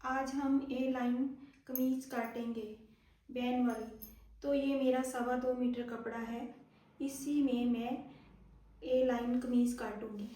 आज हम ए लाइन कमीज काटेंगे बैन वाली। तो ये मेरा 2.25 मीटर कपड़ा है, इसी में मैं ए लाइन कमीज काटूंगी।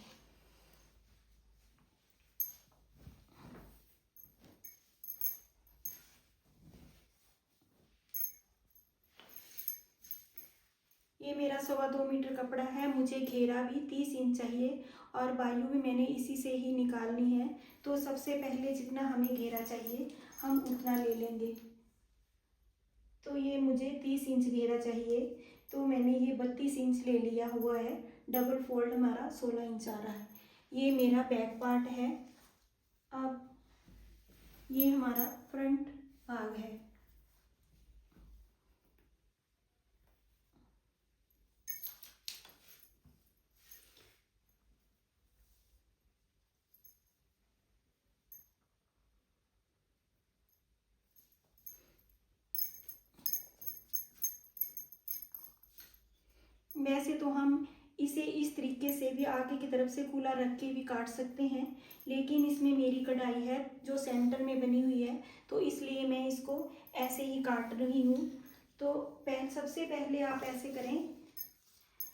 ये मेरा 2.25 मीटर कपड़ा है। मुझे घेरा भी 30 इंच चाहिए और बायु भी मैंने इसी से ही निकालनी है। तो सबसे पहले जितना हमें घेरा चाहिए हम उतना ले लेंगे। तो ये मुझे 30 इंच घेरा चाहिए, तो मैंने ये 32 इंच ले लिया हुआ है। डबल फोल्ड हमारा 16 इंच आ रहा है। ये मेरा बैक पार्ट है। अब ये हमारा फ्रंट भाग है। वैसे तो हम इसे इस तरीके से भी आगे की तरफ से खुला रख के भी काट सकते हैं, लेकिन इसमें मेरी कढ़ाई है जो सेंटर में बनी हुई है, तो इसलिए मैं इसको ऐसे ही काट रही हूँ। तो सबसे पहले आप ऐसे करें,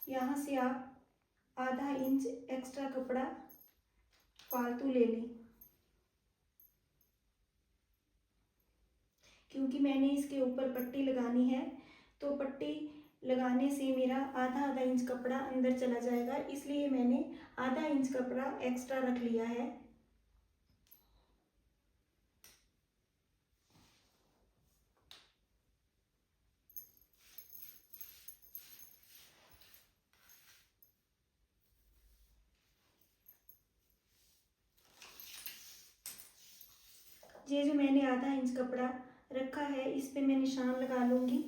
यहाँ से आप आधा इंच एक्स्ट्रा कपड़ा फालतू ले लें, क्योंकि मैंने इसके ऊपर पट्टी लगानी है। तो पट्टी लगाने से मेरा आधा आधा इंच कपड़ा अंदर चला जाएगा, इसलिए मैंने आधा इंच कपड़ा एक्स्ट्रा रख लिया है। ये जो मैंने आधा इंच कपड़ा रखा है, इस पे मैं निशान लगा लूंगी।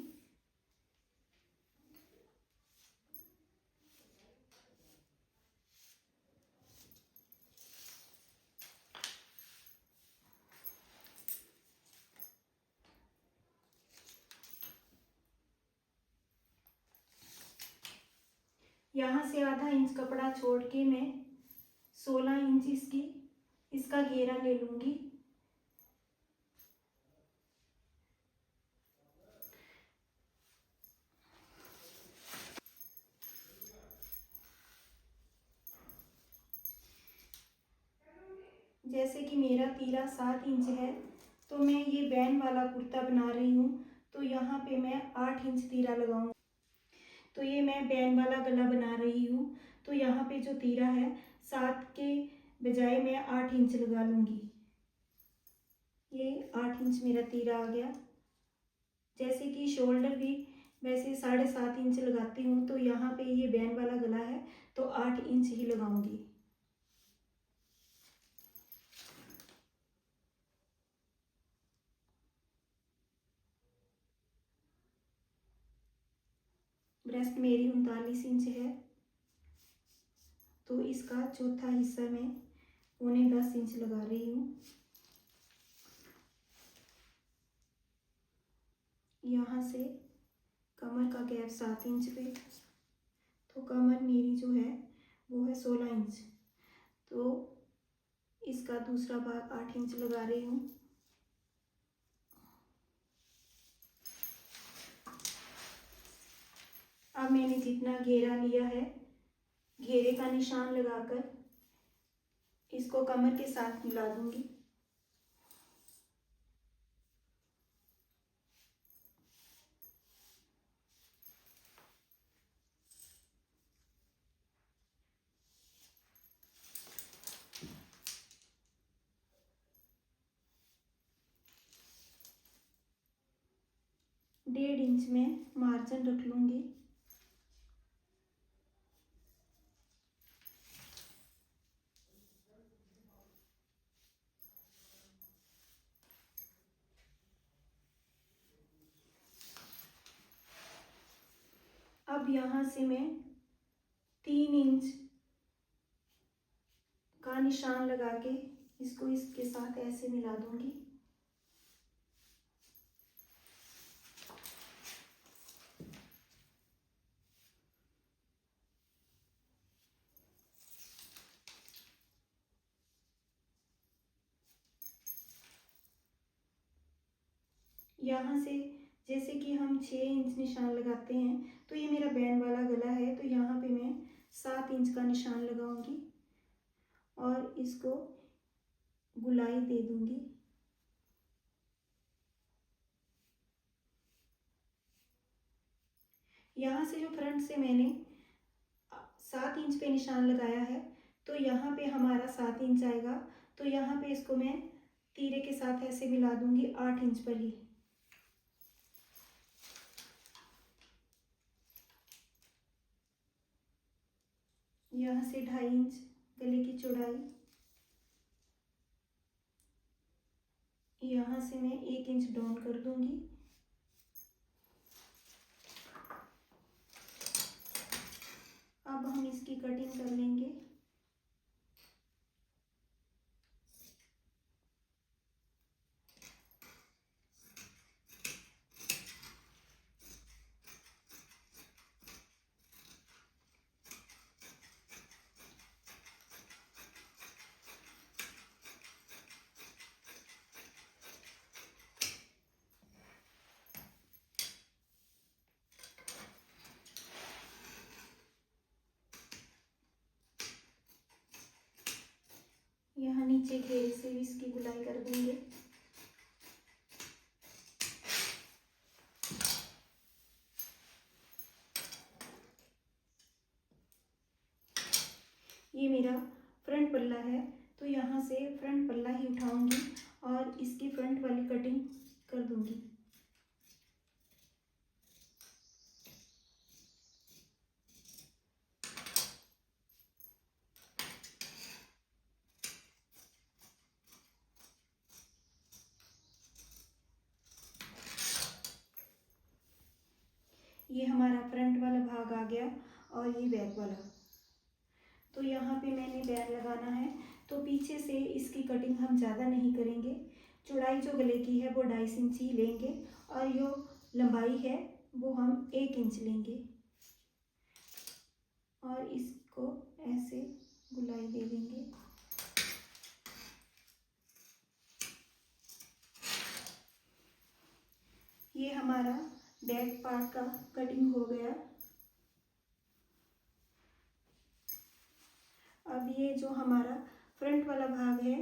यहाँ से आधा इंच कपड़ा छोड़ के मैं 16 इंच इसका घेरा ले लूंगी। जैसे कि मेरा तीरा 7 इंच है, तो मैं ये बैन वाला कुर्ता बना रही हूँ, तो यहाँ पे मैं 8 इंच तीरा लगाऊंगी। तो ये मैं बैन वाला गला बना रही हूँ, तो यहाँ पे जो तीरा है 7 के बजाय मैं 8 इंच लगा लूंगी। ये 8 इंच मेरा तीरा आ गया। जैसे कि शोल्डर भी वैसे 7.5 इंच लगाती हूँ, तो यहाँ पे ये बैन वाला गला है तो 8 इंच ही लगाऊंगी। ब्रेस्ट मेरी 39 इंच है, तो इसका चौथा हिस्सा मैं 9.25 इंच लगा रही हूँ। यहाँ से कमर का गैप 7 इंच पे, तो कमर मेरी जो है वो है 16 इंच, तो इसका दूसरा भाग 8 इंच लगा रही हूँ। अब मैंने जितना घेरा लिया है, घेरे का निशान लगाकर इसको कमर के साथ मिला दूंगी। डेढ़ इंच में मार्जिन रख लूंगी। अब यहाँ से मैं 3 इंच का निशान लगा के इसको इसके साथ ऐसे मिला दूंगी। यहाँ से जैसे कि हम 6 इंच निशान लगाते हैं, तो ये मेरा बैंड वाला गला है, तो यहाँ पे मैं 7 इंच का निशान लगाऊंगी और इसको गुलाई दे दूंगी। यहाँ से जो फ्रंट से मैंने 7 इंच पे निशान लगाया है, तो यहाँ पे हमारा 7 इंच आएगा, तो यहाँ पे इसको मैं तीरे के साथ ऐसे मिला दूंगी 8 इंच पर ही। यहाँ से 2.5 इंच गले की चौड़ाई, यहाँ से मैं 1 इंच डाउन कर दूंगी। अब हम इसकी कटिंग कर लेंगे। यहाँ नीचे घेरे से भी इसकी गुलाई कर देंगे। ये मेरा फ्रंट पल्ला है, तो यहाँ से फ्रंट पल्ला ही उठाऊंगी और इसकी फ्रंट वाली कटिंग कर दूंगी। ये हमारा फ्रंट वाला भाग आ गया और ये बैक वाला। तो यहाँ पे मैंने बैन लगाना है, तो पीछे से इसकी कटिंग हम ज़्यादा नहीं करेंगे। चौड़ाई जो गले की है वो 2.5 इंच ही लेंगे और जो लंबाई है वो हम 1 इंच लेंगे और इसको ऐसे गुलाई दे देंगे। ये हमारा बैक पार्ट का कटिंग हो गया। अब ये जो हमारा फ्रंट वाला भाग है,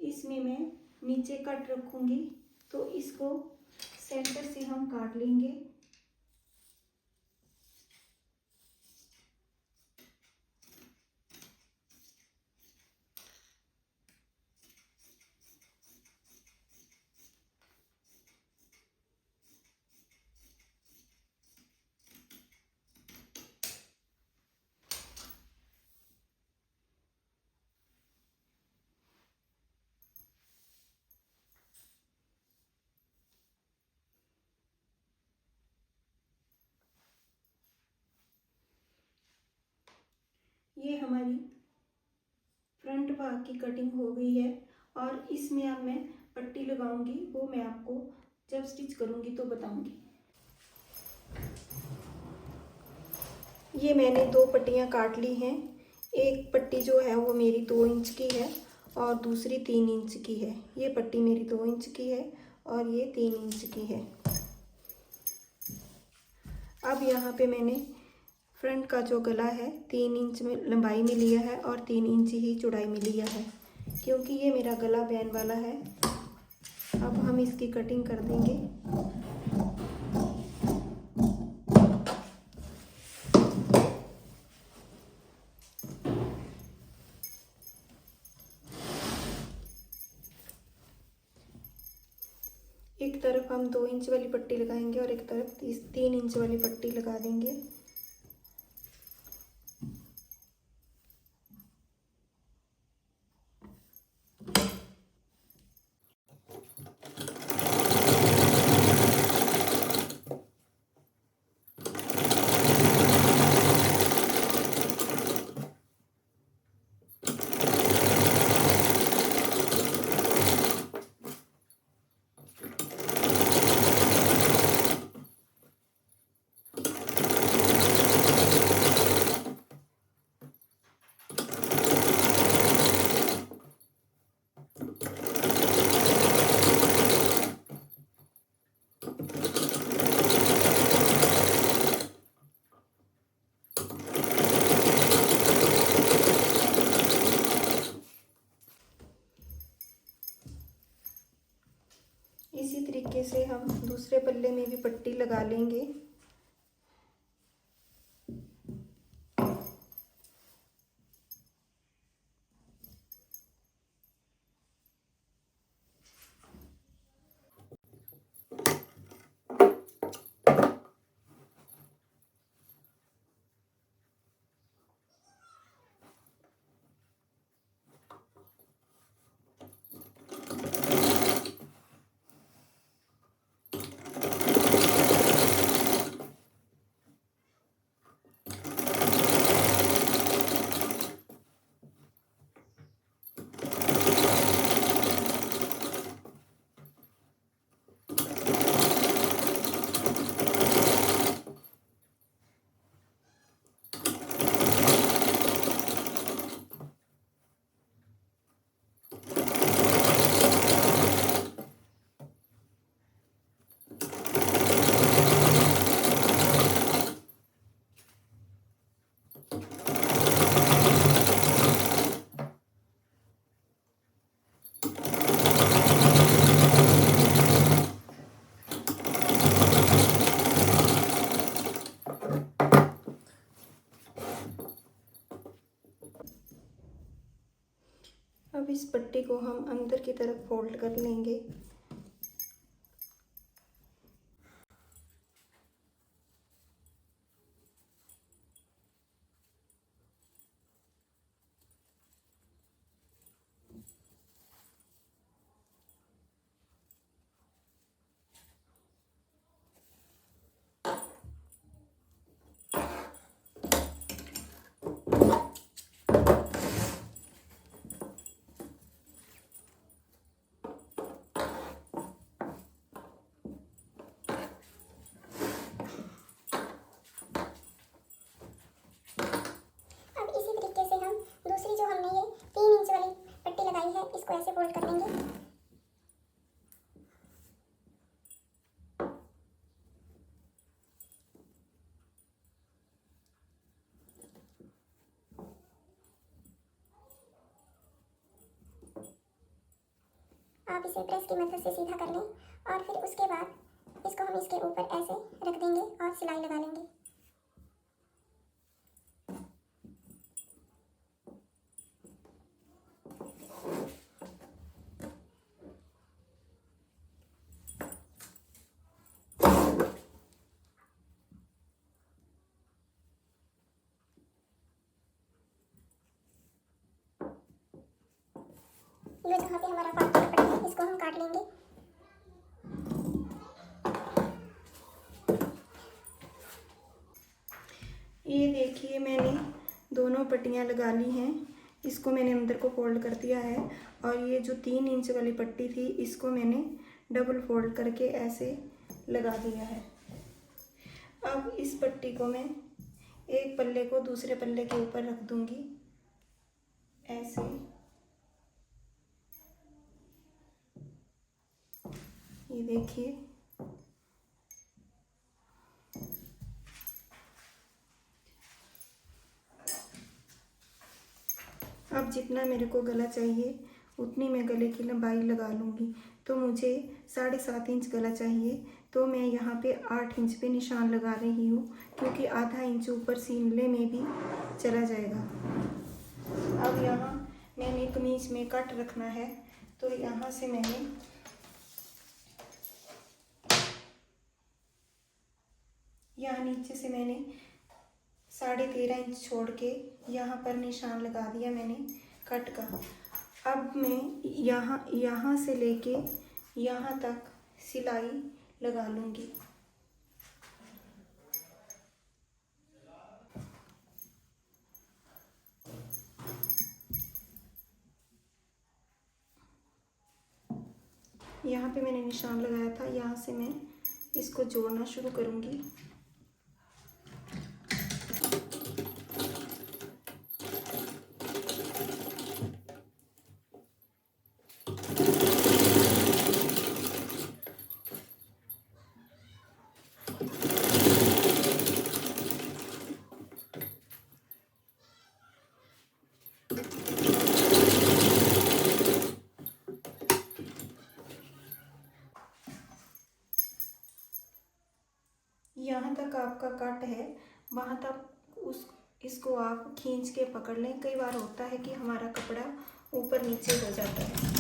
इसमें मैं नीचे कट रखूंगी, तो इसको सेंटर से हम काट लेंगे। ये हमारी फ्रंट भाग की कटिंग हो गई है और इसमें अब मैं पट्टी लगाऊंगी, वो मैं आपको जब स्टिच करूंगी तो बताऊंगी। ये मैंने 2 पट्टियां काट ली हैं। एक पट्टी जो है वो मेरी 2 इंच की है और दूसरी 3 इंच की है। ये पट्टी मेरी 2 इंच की है और ये 3 इंच की है। अब यहाँ पे मैंने फ्रंट का जो गला है 3 इंच में लंबाई में लिया है और 3 इंच ही चौड़ाई में लिया है, क्योंकि ये मेरा गला बैन वाला है। अब हम इसकी कटिंग कर देंगे। एक तरफ हम 2 इंच वाली पट्टी लगाएंगे और एक तरफ 3 इंच वाली पट्टी लगा देंगे। इसी तरीके से हम दूसरे पल्ले में भी पट्टी लगा लेंगे। अब इस पट्टी को हम अंदर की तरफ फोल्ड कर लेंगे। इसको ऐसे फोल्ड कर लेंगे। आप इसे प्रेस की मदद से सीधा कर लें और फिर उसके बाद इसको हम इसके ऊपर ऐसे रख देंगे और सिलाई लगा लेंगे। ये जहाँ पे हमारा फालतू का कपड़ा है इसको हम काट लेंगे। ये देखिए मैंने दोनों पट्टियाँ लगा ली हैं। इसको मैंने अंदर को फोल्ड कर दिया है और ये जो 3 इंच वाली पट्टी थी इसको मैंने डबल फोल्ड करके ऐसे लगा दिया है। अब इस पट्टी को मैं एक पल्ले को दूसरे पल्ले के ऊपर रख दूंगी ऐसे। ये देखिए अब जितना मेरे को गला चाहिए उतनी मैं गले की लंबाई लगा लूँगी। तो मुझे 7.5 इंच गला चाहिए, तो मैं यहाँ पे 8 इंच पे निशान लगा रही हूँ क्योंकि आधा इंच ऊपर सीने में भी चला जाएगा। अब यहाँ मैंने कमीज में कट रखना है, तो यहाँ से मैंने यहाँ नीचे से मैंने 13.5 इंच छोड़ के यहाँ पर निशान लगा दिया मैंने कट का। अब मैं यहाँ से लेके यहाँ तक सिलाई लगा लूँगी। यहाँ पे मैंने निशान लगाया था, यहाँ से मैं इसको जोड़ना शुरू करूँगी। जहाँ तक आपका कट है वहाँ तक इसको आप खींच के पकड़ लें। कई बार होता है कि हमारा कपड़ा ऊपर नीचे हो जाता है।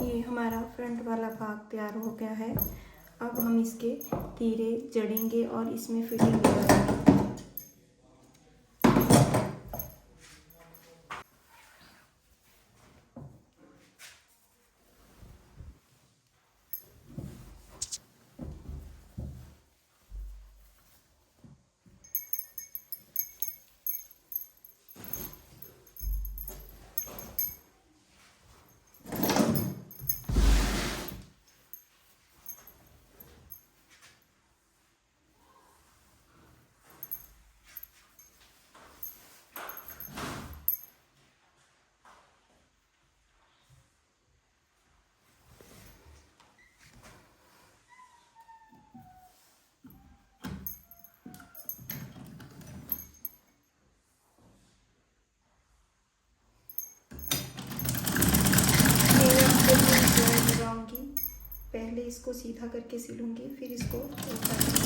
ये हमारा फ्रंट वाला भाग तैयार हो गया है। अब हम इसके तीरे जड़ेंगे और इसमें फिटिंग लगाएंगे। लगाऊंगी, पहले इसको सीधा करके सिलूंगी, फिर इसको उल्टा करूंगी।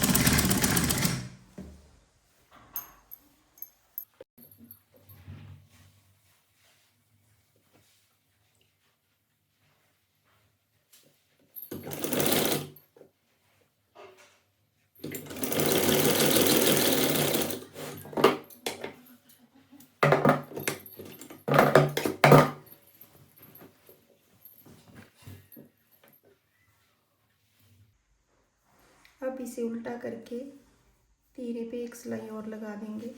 अब इसे उल्टा करके तीरे पे एक सिलाई और लगा देंगे।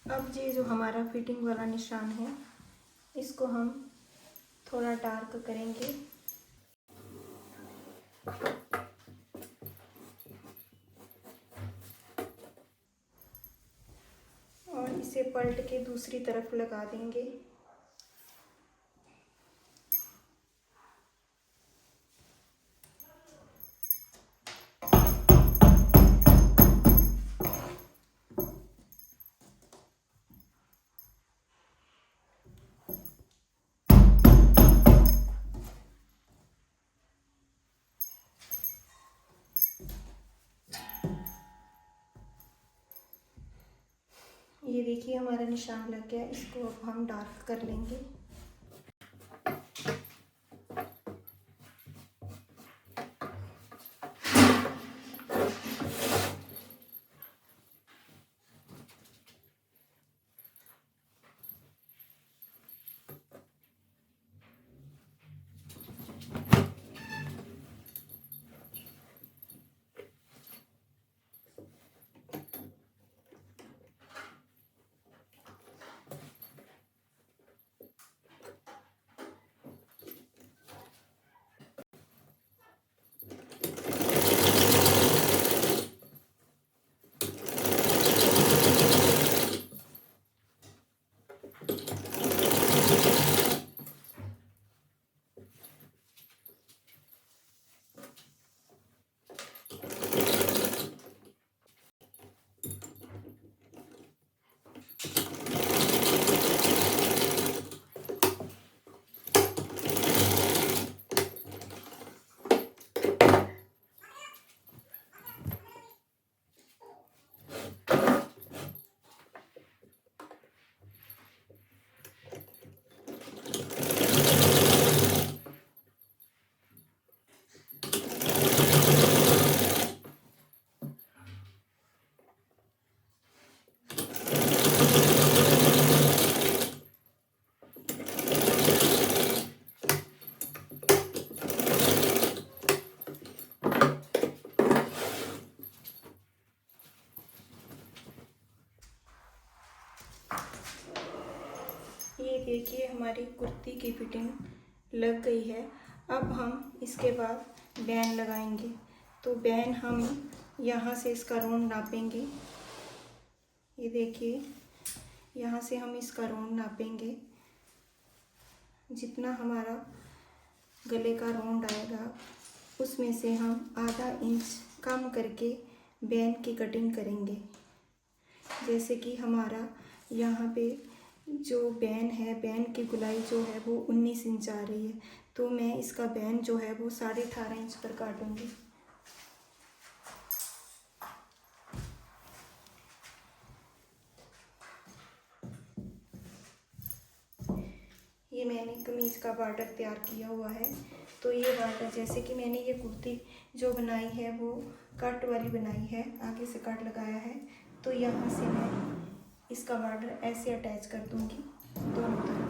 अब ये जो हमारा फिटिंग वाला निशान है इसको हम थोड़ा डार्क करेंगे और इसे पलट के दूसरी तरफ लगा देंगे। ये देखिए हमारा निशान लग गया। इसको अब हम डार्क कर लेंगे। देखिए हमारी कुर्ती की फिटिंग लग गई है। अब हम इसके बाद बैन लगाएंगे। तो बैन हम यहाँ से इसका राउंड नापेंगे। ये देखिए यहाँ से हम इसका राउंड नापेंगे। जितना हमारा गले का राउंड आएगा उसमें से हम आधा इंच कम करके बैन की कटिंग करेंगे। जैसे कि हमारा यहाँ पे जो बैन है, बैन की गुलाई जो है वो 19 इंच आ रही है, तो मैं इसका बैन जो है वो 18.5 इंच पर काटूंगी। ये मैंने कमीज़ का बॉर्डर तैयार किया हुआ है। तो ये बॉर्डर, जैसे कि मैंने ये कुर्ती जो बनाई है वो कट वाली बनाई है, आगे से कट लगाया है, तो यहाँ से मैं इसका बॉर्डर ऐसे अटैच कर दूँगी दोनों तरफ।